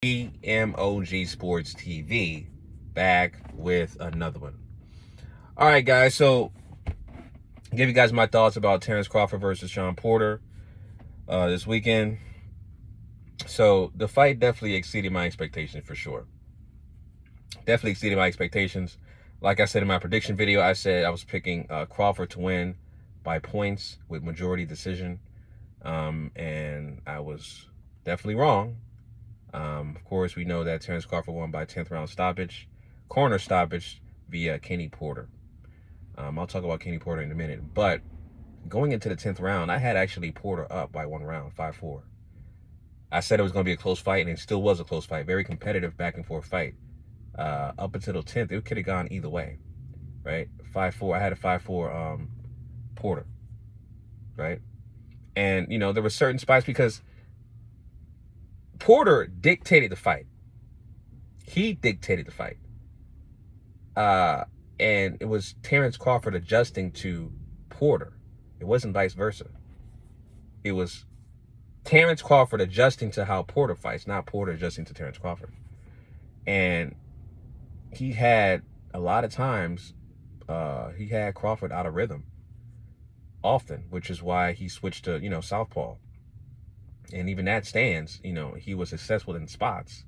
EMOG Sports TV, back with another one. All right, guys. So, give you guys my thoughts about Terence Crawford versus Shawn Porter this weekend. So, the fight definitely exceeded my expectations for sure. Definitely exceeded my expectations. Like I said in my prediction video, I said I was picking Crawford to win by points with majority decision, and I was definitely wrong. Of course, we know that Terence Crawford won by 10th round stoppage, corner stoppage via Kenny Porter. I'll talk about Kenny Porter in a minute. But going into the 10th round, I had actually Porter up by 1 round, 5-4. I said it was going to be a close fight, and it still was a close fight. Very competitive back and forth fight. Up until the 10th, it could have gone either way, right? 5-4. I had a 5-4 Porter, right? And, there were certain spots because Porter dictated the fight. He dictated the fight. And it was Terence Crawford adjusting to Porter. It wasn't vice versa. It was Terence Crawford adjusting to how Porter fights, not Porter adjusting to Terence Crawford. And he had a lot of times, he had Crawford out of rhythm often, which is why he switched to, southpaw. And even that stance, he was successful in spots,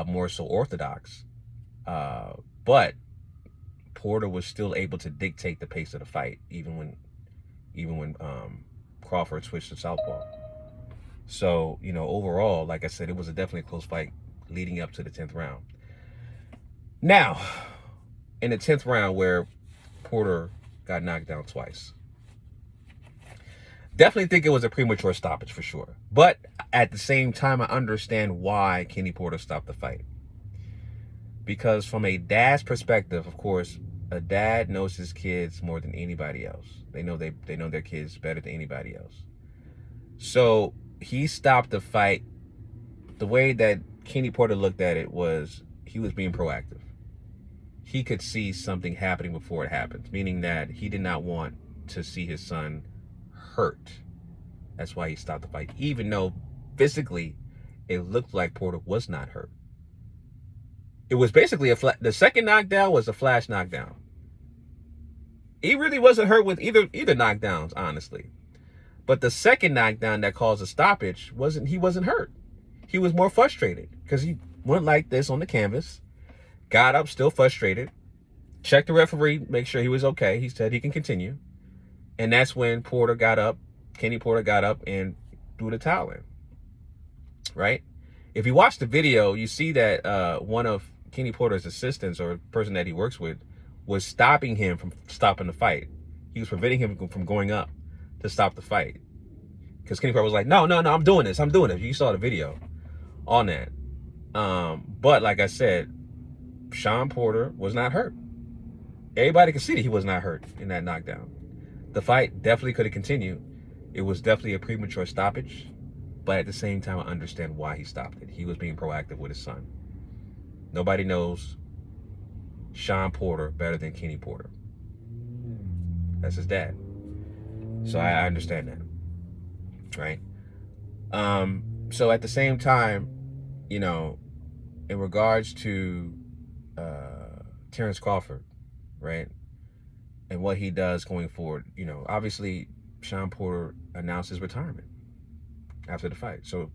more so orthodox. But Porter was still able to dictate the pace of the fight, even when Crawford switched to southpaw. So, overall, like I said, it was definitely a close fight leading up to the 10th round. Now, in the 10th round where Porter got knocked down twice, definitely think it was a premature stoppage for sure. But at the same time, I understand why Kenny Porter stopped the fight. Because from a dad's perspective, of course, a dad knows his kids more than anybody else. They know their kids better than anybody else. So he stopped the fight. The way that Kenny Porter looked at it was he was being proactive. He could see something happening before it happened, meaning that he did not want to see his son hurt. That's why he stopped the fight, even though physically it looked like Porter was not hurt. It was basically the second knockdown was a flash knockdown. He really wasn't hurt with either knockdowns, honestly. But the second knockdown that caused a stoppage he wasn't hurt. He was more frustrated because he went like this on the canvas, got up still frustrated, checked the referee, make sure he was okay. He said he can continue. And that's when Kenny Porter got up and threw the towel in. Right? If you watch the video, you see that one of Kenny Porter's assistants or person that he works with was stopping him from stopping the fight. He was preventing him from going up to stop the fight. Because Kenny Porter was like, no, I'm doing this. You saw the video on that. But like I said, Shawn Porter was not hurt. Everybody could see that he was not hurt in that knockdown. The fight definitely could have continued. It was definitely a premature stoppage. But at the same time, I understand why he stopped it. He was being proactive with his son. Nobody knows Shawn Porter better than Kenny Porter. That's his dad. So I understand that. Right? So at the same time, in regards to Terence Crawford, right? And what he does going forward, obviously Shawn Porter announced his retirement after the fight. So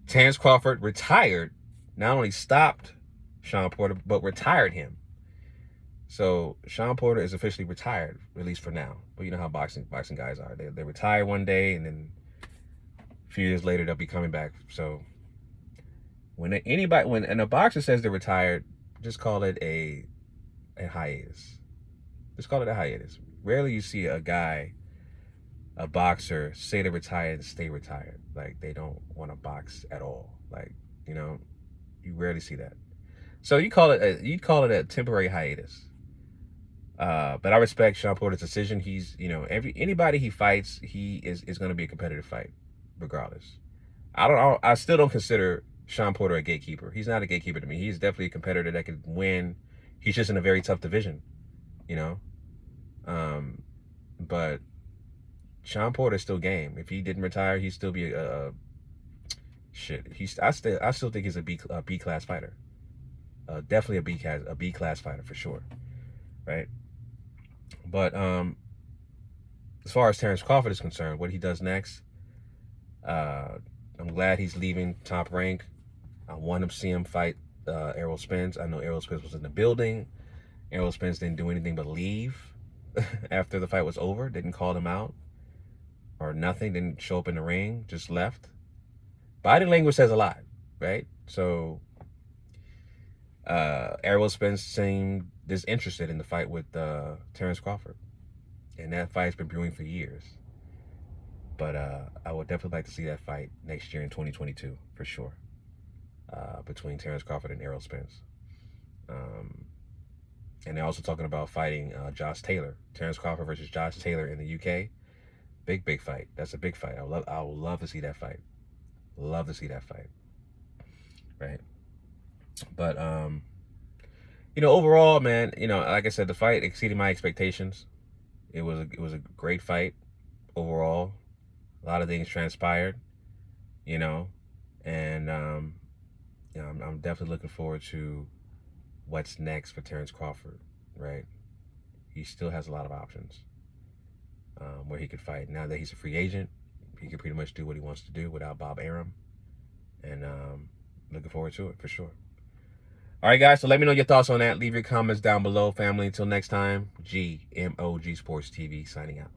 Terence Crawford retired, not only stopped Shawn Porter, but retired him. So Shawn Porter is officially retired, at least for now. But you know how boxing guys are. They retire one day and then a few years later they'll be coming back. So when a boxer says they're retired, just call it a hiatus. Just call it a hiatus. Rarely you see a boxer say they're retired and stay retired. Like they don't want to box at all. Like, you rarely see that. So you'd call it a temporary hiatus. But I respect Shawn Porter's decision. He's, anybody he fights, he is going to be a competitive fight, regardless. I still don't consider Shawn Porter a gatekeeper. He's not a gatekeeper to me. He's definitely a competitor that could win. He's just in a very tough division, But Shawn Porter is still game. If he didn't retire, he'd still be shit, I still think he's a B class fighter. Definitely a B class fighter for sure, right? But as far as Terence Crawford is concerned, what he does next, I'm glad he's leaving Top Rank. I want to see him fight Errol Spence. I know Errol Spence was in the building. Errol Spence didn't do anything but leave after the fight was over. Didn't call him out or nothing. Didn't show up in the ring. Just left. Body language says a lot, right? So Errol Spence seemed disinterested in the fight with Terence Crawford, and that fight's been brewing for years. But I would definitely like to see that fight next year in 2022 for sure, between Terence Crawford and Errol Spence. And they're also talking about fighting Josh Taylor, Terence Crawford versus Josh Taylor in the UK. Big fight. That's a big fight. I would love to see that fight. Love to see that fight. Right. But overall, man, like I said, the fight exceeded my expectations. It was a great fight overall. A lot of things transpired, and I'm definitely looking forward to what's next for Terence Crawford, right? He still has a lot of options where he could fight. Now that he's a free agent, he can pretty much do what he wants to do without Bob Arum, and looking forward to it for sure. All right, guys, so let me know your thoughts on that. Leave your comments down below, family. Until next time, GMOG Sports TV signing out.